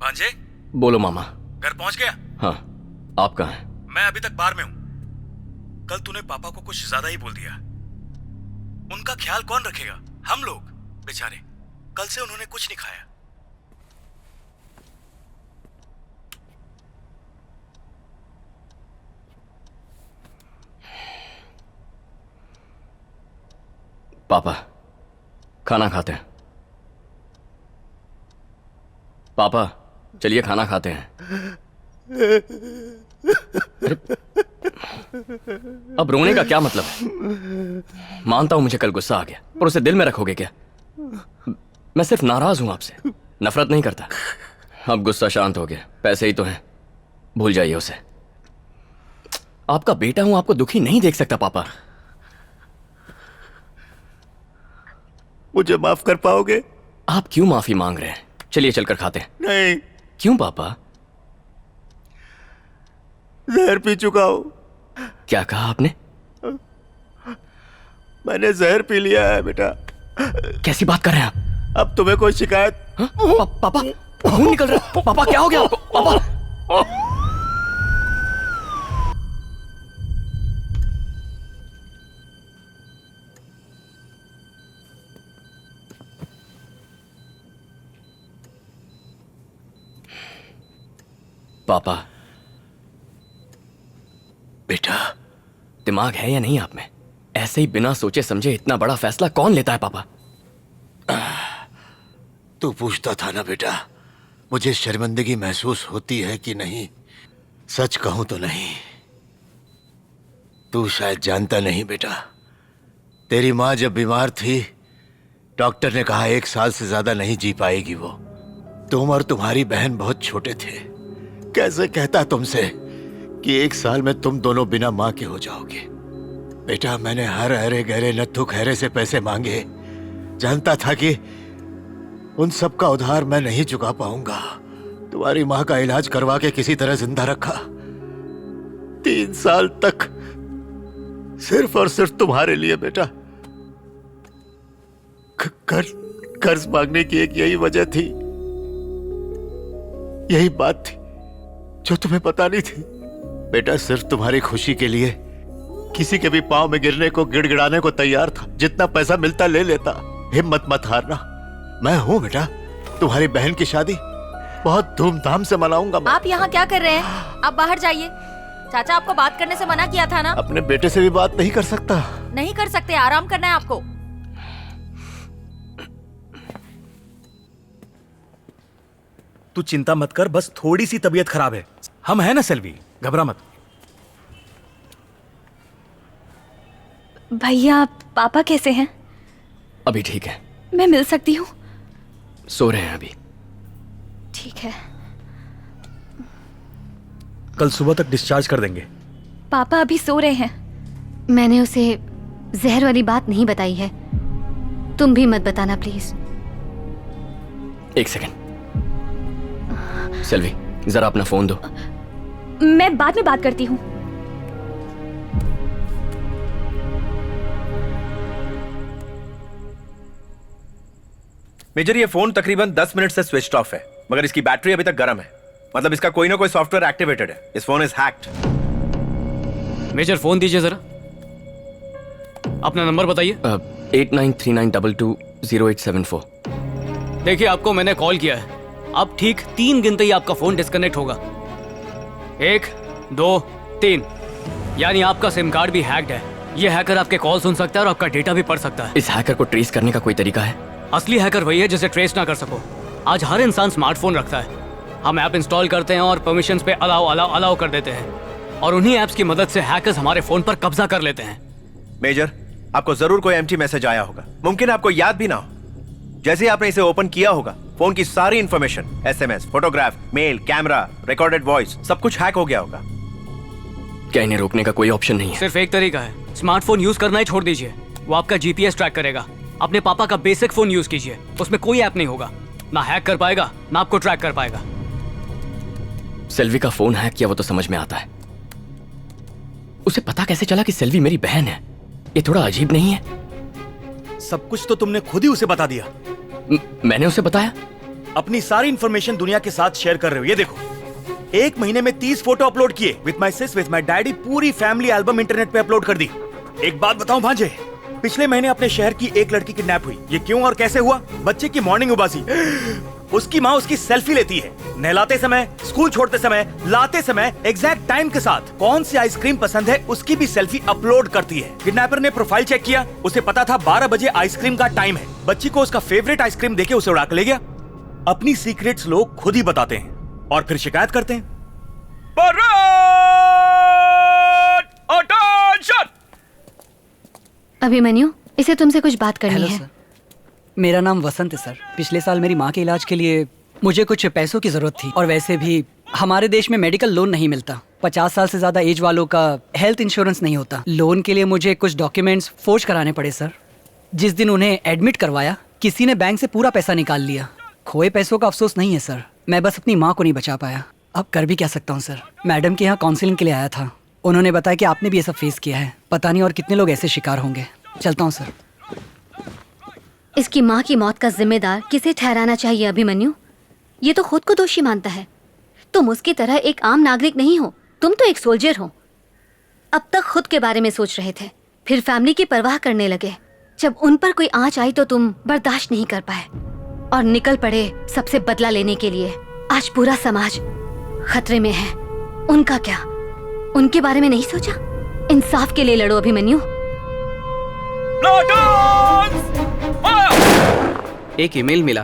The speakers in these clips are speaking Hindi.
भांजे, बोलो मामा। घर पहुंच गया? हाँ, आप कहाँ हैं? मैं अभी तक बाहर में हूं। कल तूने पापा को कुछ ज्यादा ही बोल दिया। उनका ख्याल कौन रखेगा? हम लोग बेचारे, कल से उन्होंने कुछ नहीं खाया। पापा खाना खाते हैं। पापा चलिए खाना खाते हैं। अब रोने का क्या मतलब है? मानता हूं मुझे कल गुस्सा आ गया, पर उसे दिल में रखोगे क्या? मैं सिर्फ नाराज हूं आपसे, नफरत नहीं करता। अब गुस्सा शांत हो गया, पैसे ही तो हैं, भूल जाइए उसे। आपका बेटा हूं, आपको दुखी नहीं देख सकता पापा। मुझे माफ कर पाओगे? आप क्यों माफी मांग रहे हैं? चलिए चलकर खाते हैं। नहीं। क्यों पापा? जहर पी चुका हूं। क्या कहा आपने? मैंने जहर पी लिया है बेटा। कैसी बात कर रहे हैं आप? अब तुम्हें कोई शिकायत? पापा खून निकल रहा है। पापा क्या हो गया आपको? पापा पापा बेटा, दिमाग है या नहीं आप में? ऐसे ही बिना सोचे समझे इतना बड़ा फैसला कौन लेता है पापा? तू पूछता था ना बेटा, मुझे शर्मिंदगी महसूस होती है कि नहीं। सच कहूं तो नहीं। तू शायद जानता नहीं बेटा, तेरी माँ जब बीमार थी, डॉक्टर ने कहा 1 साल से ज्यादा नहीं जी पाएगी वो। तुम और तुम्हारी बहन बहुत छोटे थे। कैसे कहता तुमसे कि 1 साल में तुम दोनों बिना माँ के हो जाओगे। बेटा, मैंने हर अरे गहरे नत्थु खैरे से पैसे मांगे। जानता था कि उन सब का उधार मैं नहीं चुका पाऊंगा। तुम्हारी माँ का इलाज करवा के किसी तरह जिंदा रखा। 3 साल तक सिर्फ और सिर्फ तुम्हारे लिए बेटा। कर्ज मांगने की एक यही वजह थी, यही बात थी जो तुम्हें पता नहीं थी। बेटा, सिर्फ तुम्हारी खुशी के लिए किसी के भी पांव में गिरने को, गिड़गिड़ाने को तैयार था। जितना पैसा मिलता ले लेता। हिम्मत मत हारना। मैं हूं बेटा। तुम्हारी बहन की शादी बहुत धूमधाम से मनाऊंगा मैं। आप यहाँ क्या कर रहे हैं? आप बाहर जाइए। चाचा आपको बात करने से मना किया था ना? अपने बेटे से भी बात नहीं कर सकता? नहीं कर सकते, आराम करना है आपको। तू चिंता मत कर, बस थोड़ी सी तबीयत खराब है। हम हैं ना सेल्वी, घबरा मत। भैया, पापा कैसे हैं? अभी ठीक है। मैं मिल सकती हूँ? सो रहे हैं अभी। ठीक है। कल सुबह तक डिस्चार्ज कर देंगे। पापा अभी सो रहे हैं। मैंने उसे जहर वाली बात नहीं बताई है। तुम भी मत बताना प्लीज। 1 सेकंड। सेल्वी, जरा अपना फोन दो। मैं बाद में बात करती हूँ। मेजर, ये फोन तकरीबन 10 मिनट से स्विच ऑफ है, मगर इसकी बैटरी अभी तक गर्म है। मतलब इसका कोई ना कोई सॉफ्टवेयर एक्टिवेटेड है। इस फोन इज हैक्ड। मेजर फोन दीजिए जरा। अपना नंबर बताइए। 8939220874। देखिए, आपको मैंने कॉल किया है। अब ठीक 3 गिनते ही आपका फोन डिस्कनेक्ट होगा। 1 2 3। यानी आपका सिम कार्ड भी हैक्ड है। ये हैकर आपके कॉल सुन सकता है और आपका डेटा भी पढ़ सकता है। इस हैकर को ट्रेस करने का कोई तरीका है? असली हैकर वही है जिसे ट्रेस ना कर सको। आज हर इंसान स्मार्टफोन रखता है। हम ऐप इंस्टॉल करते हैं और परमिशंस पे अलाउ कर देते हैं, और उन्हीं ऐप्स की मदद से हैकर्स हमारे फोन पर कब्जा कर लेते हैं। मेजर, आपको जरूर कोई एम्प्टी मैसेज आया होगा। मुमकिन है आपको याद भी ना हो। जैसे ही आपने इसे ओपन किया होगा, फोन की सारी information, SMS, photograph, mail, camera, recorded voice, सब कुछ हैक हो गया होगा। क्या इन्हें रोकने का कोई ऑप्शन नहीं है? सिर्फ एक तरीका है, स्मार्टफोन यूज करना ही छोड़ दीजिए। वो आपका GPS ट्रैक करेगा। अपने पापा का बेसिक फोन यूज कीजिए, उसमें कोई ऐप नहीं होगा। ना हैक कर पाएगा, ना आपको ट्रैक कर पाएगा। सेल्वी का फोन हैक किया वो तो समझ में आता है। उसे पता कैसे चला कि सेल्वी मेरी बहन है? ये थोड़ा अजीब नहीं है? सब कुछ तो तुमने खुद ही उसे बता दिया। मैंने उसे बताया? अपनी सारी इंफॉर्मेशन दुनिया के साथ शेयर कर रहे हो। ये देखो, 1 महीने में 30 फोटो अपलोड किए, with my sis, with my daddy, पूरी फैमिली एल्बम इंटरनेट पे अपलोड कर दी। एक बात बताऊं भांजे, पिछले महीने अपने शहर की एक लड़की किडनैप हुई। ये क्यों और कैसे हुआ? बच्चे की मॉर्निंग उबासी, उसकी माँ उसकी सेल्फी लेती है, नहलाते समय, स्कूल छोड़ते समय, लाते समय, एग्जैक्ट टाइम के साथ। कौन सी आइसक्रीम पसंद है उसकी भी सेल्फी अपलोड करती है। किडनैपर ने प्रोफाइल चेक किया, उसे पता था 12 बजे आइसक्रीम का टाइम है। बच्ची को उसका फेवरेट आइसक्रीम देके उसे उड़ा के ले गया। अपनी सीक्रेट्स लोग खुद ही बताते हैं और फिर शिकायत करते हैं। अभिमन्यु, इसे तुमसे कुछ बात करनी हेलो है। सर, मेरा नाम वसंत है सर। पिछले साल मेरी माँ के इलाज के लिए मुझे कुछ पैसों की जरूरत थी, और वैसे भी हमारे देश में मेडिकल लोन नहीं मिलता। 50 साल से ज्यादा एज वालों का हेल्थ इंश्योरेंस नहीं होता। लोन के लिए मुझे कुछ डॉक्यूमेंट्स फोर्ज कराने पड़े सर। जिस दिन उन्हें एडमिट करवाया, किसी ने बैंक से पूरा पैसा निकाल लिया। खोए पैसों का अफसोस नहीं है सर, मैं बस अपनी माँ को नहीं बचा पाया। अब कर भी क्या सकता हूँ सर। मैडम के यहाँ काउंसलिंग के लिए आया था, उन्होंने बताया कि आपने भी ये सब फेस किया है। पता नहीं और कितने लोग ऐसे शिकार होंगे। चलता हूँ सर। इसकी माँ की मौत का जिम्मेदार किसे ठहराना चाहिए अभिमन्यु? ये तो खुद को दोषी मानता है। तुम उसकी तरह एक आम नागरिक नहीं हो, तुम तो एक सोल्जर हो। अब तक खुद के बारे में सोच रहे थे, फिर फैमिली की परवाह करने लगे। जब उन पर कोई आंच आई तो तुम बर्दाश्त नहीं कर पाए और निकल पड़े सबसे बदला लेने के लिए। आज पूरा समाज खतरे में है। उनका क्या? उनके बारे में नहीं सोचा? इंसाफ के लिए लड़ो अभिमन्यु। एक ईमेल मिला,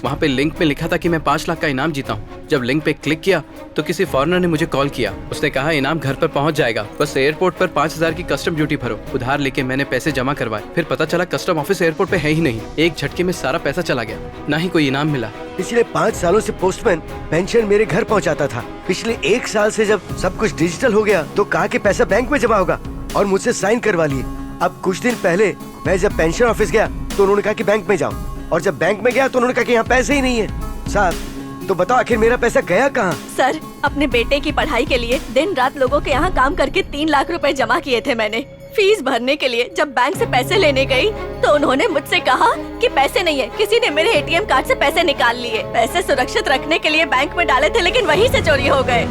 वहाँ पे लिंक में लिखा था कि मैं 5 लाख का इनाम जीता हूँ। जब लिंक पे क्लिक किया तो किसी फॉरेनर ने मुझे कॉल किया। उसने कहा इनाम घर पर पहुँच जाएगा, बस एयरपोर्ट पर 5000 की कस्टम ड्यूटी भरो। उधार लेके मैंने पैसे जमा करवाए, फिर पता चला कस्टम ऑफिस एयरपोर्ट पे है ही नहीं। एक झटके में सारा पैसा चला गया, ना ही कोई इनाम मिला। पिछले 5 सालों से पोस्टमैन पेंशन मेरे घर पहुंचाता था। पिछले 1 साल से जब सब कुछ डिजिटल हो गया तो कहा कि पैसा बैंक में जमा होगा और मुझसे साइन करवा लिए। अब कुछ दिन पहले मैं जब पेंशन ऑफिस गया तो उन्होंने कहा कि बैंक में जाओ, और जब बैंक में गया तो उन्होंने कहा कि यहाँ पैसे ही नहीं है। साहब तो बताओ आखिर मेरा पैसा गया कहाँ? सर, अपने बेटे की पढ़ाई के लिए दिन रात लोगों के यहाँ काम करके 3 लाख रुपए जमा किए थे मैंने। फीस भरने के लिए जब बैंक से पैसे लेने गई तो उन्होंने मुझसे कहा कि पैसे नहीं है। किसी ने मेरे एटीएम कार्ड से पैसे निकाल लिए। पैसे सुरक्षित रखने के लिए बैंक में डाले थे, लेकिन वहीं से चोरी हो गए।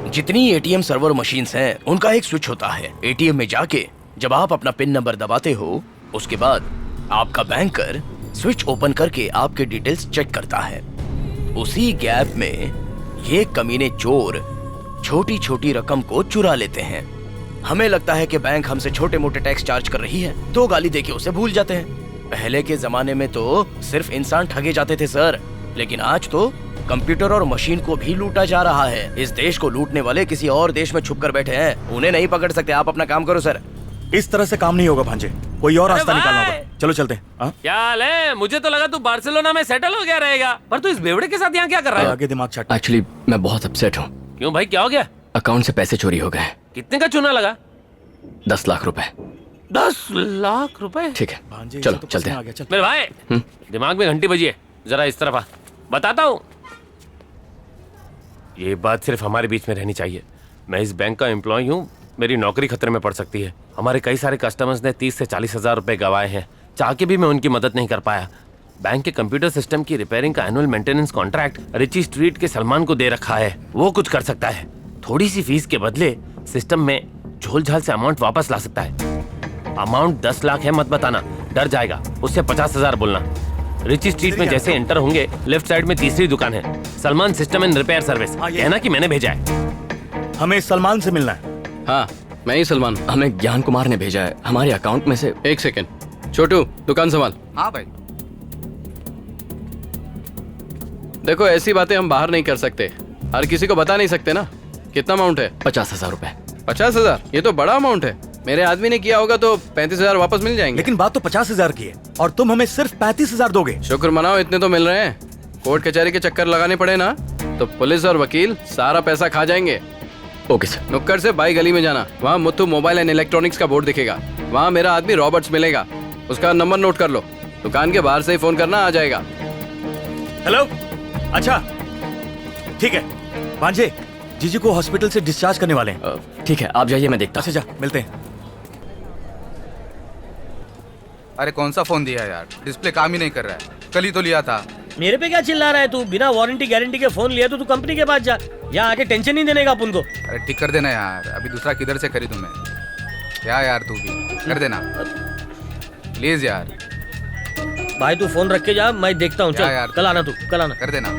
जितनी एटीएम सर्वर मशीन्स हैं, उनका एक स्विच होता है। एटीएम में जाके जब आप अपना पिन नंबर दबाते हो, उसके बाद आपका बैंकर स्विच ओपन करके आपके डिटेल्स चेक करता है। उसी गैप में ये कमीने चोर छोटी छोटी रकम को चुरा लेते हैं। हमें लगता है कि बैंक हमसे छोटे मोटे टैक्स चार्ज कर रही है, तो गाली देके उसे भूल जाते हैं। पहले के जमाने में तो सिर्फ इंसान ठगे जाते थे सर, लेकिन आज तो कंप्यूटर और मशीन को भी लूटा जा रहा है। इस देश को लूटने वाले किसी और देश में छुप कर बैठे हैं, उन्हें नहीं पकड़ सकते। आप अपना काम करो सर। इस तरह से काम नहीं होगा भांजे, कोई और रास्ता निकालना होगा। चलो चलते हैं। क्या हाल है? मुझे तो लगा तू बार्सिलोना में सेटल हो गया रहेगा, पर तू इस बेवड़े के साथ यहाँ क्या कर रहा है? आगे दिमाग चट। एक्चुअली मैं बहुत अपसेट हूँ। क्यों भाई, क्या हो गया? अकाउंट से पैसे चोरी हो गए। कितने का चूना लगा? 10 लाख रुपए। 10 लाख रुपए? ठीक है, चलो चलते हैं। मेरे भाई, दिमाग में घंटी बजी है, जरा इस तरफ आ, बताता हूँ। ये बात सिर्फ हमारे बीच में रहनी चाहिए। मैं इस बैंक का एम्प्लॉय हूँ, मेरी नौकरी खतरे में पड़ सकती है। हमारे कई सारे कस्टमर्स ने 30 से 40 हजार रुपए गंवाए हैं। चाह के भी मैं उनकी मदद नहीं कर पाया। बैंक के कंप्यूटर सिस्टम की रिपेयरिंग का annual maintenance contract Ritchie street के सलमान को दे रखा है। वो कुछ कर सकता है। थोड़ी सी फीस के बदले सिस्टम में झोल झाल से अमाउंट वापस ला सकता है। अमाउंट 10 लाख है, मत बताना, डर जाएगा। उससे 50,000 बोलना। रिची स्ट्रीट में जैसे एंटर होंगे, लेफ्ट साइड में तीसरी दुकान है, Salman system and repair service. कहना कि मैंने भेजा है। हमें सलमान से मिलना है। हाँ, मैं ही सलमान। हमें ज्ञान कुमार ने भेजा है, हमारे अकाउंट में से। एक सेकेंड, छोटू दुकान संभाल। हाँ भाई। देखो, ऐसी बातें हम बाहर नहीं कर सकते, हर किसी को बता नहीं सकते ना। कितना अमाउंट है? 50,000 रुपए। 50,000? ये तो बड़ा अमाउंट है। मेरे आदमी ने किया होगा तो 35,000 वापस मिल जाएंगे। लेकिन बात तो 50,000 की है और तुम हमें सिर्फ 35,000 दोगे। शुक्र मनाओ, इतने तो मिल रहे हैं। कोर्ट कचहरी के चक्कर लगाने पड़े ना तो पुलिस और वकील सारा पैसा खा जाएंगे। Okay sir. नुक्कड़ से बाई गली में जाना, वहाँ मुत्थू मोबाइल एंड इलेक्ट्रॉनिक्स का बोर्ड दिखेगा। वहाँ मेरा आदमी रॉबर्ट्स मिलेगा, उसका नंबर नोट कर लो। दुकान के बाहर से ही फोन करना, आ जाएगा। हेलो, अच्छा ठीक है। भांजे, जीजी को हॉस्पिटल से डिस्चार्ज करने वाले हैं। ठीक है, आप जाइए, मैं देखता हूँ। अच्छा जा, मिलते हैं। अरे कौन सा फोन दिया यार, डिस्प्ले काम ही नहीं कर रहा है, कल ही तो लिया था। मेरे पे क्या चिल्ला रहा है तू? बिना वारंटी गारंटी के फोन लिया तो तू कंपनी के पास जा, यहाँ आके टेंशन नहीं देने का अपन को। अरे ठीक कर देना यार, अभी दूसरा किधर से खरीदूं मैं? क्या यार तू भी कर देना प्लीज यार। भाई तू फोन रख के जा, मैं देखता हूँ। चल यार कल आना, तू कल आना, कर देना।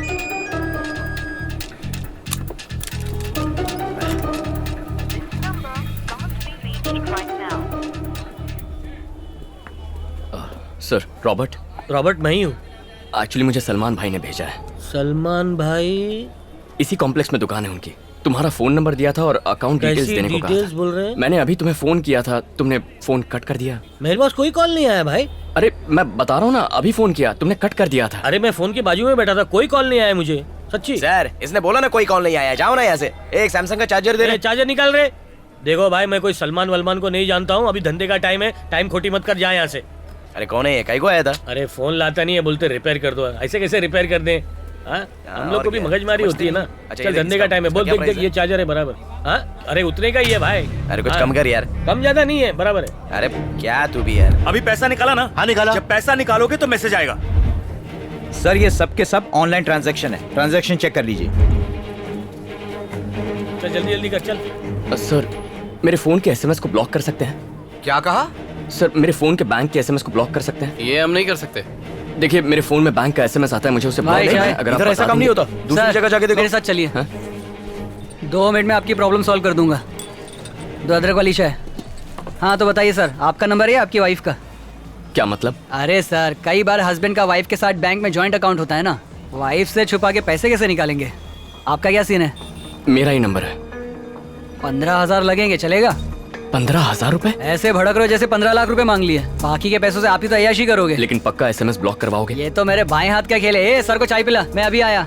Sir Robert. रॉबर्ट मैं ही हूँ। एक्चुअली मुझे सलमान भाई ने भेजा है। सलमान भाई? इसी कॉम्प्लेक्स में दुकान है उनकी। तुम्हारा फोन नंबर दिया था और अकाउंट डिटेल्स देने को कहा था। बोल रहे हैं? मैंने अभी तुम्हें फोन किया था, तुमने फोन कट कर दिया। मेरे पास कोई कॉल नहीं आया भाई। अरे मैं बता रहा हूँ ना, अभी फोन किया, तुमने कट कर दिया था। अरे मैं फोन के बाजू में बैठा था, कोई कॉल नहीं आया मुझे, सच्ची। सर इसने बोला ना कोई कॉल नहीं आया, जाओ ना यहाँ से। एक सैमसंग का चार्जर दे रहे। चार्जर निकाल रहे। देखो भाई मैं कोई सलमान वलमान को नहीं जानता हूँ, अभी धंधे का टाइम है, टाइम खोटी मत कर, जा यहाँ से। अरे कौन है ये, कहीं को आया था? अरे फोन लाता नहीं है, बोलते रिपेयर कर दो। ऐसे कैसे रिपेयर कर दें? हम लोग को भी मगजमारी होती है ना। चल धंधे का टाइम है, बोल देख देख ये चार्जर है बराबर। हाँ अरे उतने का ही है भाई। अरे कुछ कम कर यार। कम ज्यादा नहीं है, बराबर है। अरे क्या तू भी यार। अभी पैसा निकाला ना? हाँ निकाला। जब पैसा निकालोगे तो मैसेज आएगा। सर ये सब के सब ऑनलाइन ट्रांजैक्शन है, ट्रांजैक्शन चेक कर लीजिए। चल जल्दी जल्दी कर चल। सर मेरे फोन के एसएमएस को ब्लॉक कर सकते हैं? क्या कहा? सर मेरे फोन के बैंक के एसएमएस को ब्लॉक कर सकते हैं? ये हम नहीं कर सकते। देखिए मेरे फोन में बैंक का एसएमएस आता है, मुझे उसे ब्लॉक करना है। अगर इधर ऐसा काम नहीं होता, दूसरी जगह जाके देखो। मेरे साथ चलिए। 2 मिनट में आपकी प्रॉब्लम सॉल्व कर दूंगा। 2 अदरक वाली चाय। हाँ तो बताइए सर, आपका नंबर है या आपकी वाइफ का? क्या मतलब? अरे सर कई बार हस्बैंड का वाइफ के साथ बैंक में जॉइंट अकाउंट होता है ना, वाइफ से छुपा के पैसे कैसे निकालेंगे? आपका क्या सीन है? मेरा ही नंबर है। 15,000 लगेंगे, चलेगा? 15,000 रुपए? ऐसे भड़क रहे हो जैसे 15 लाख रुपए मांग लिए। बाकी के पैसों से आप ही तो अय्याशी करोगे। लेकिन पक्का एसएमएस ब्लॉक करवाओगे? ये तो मेरे बाएं हाथ का खेल है। सर को चाय पिला, मैं अभी आया।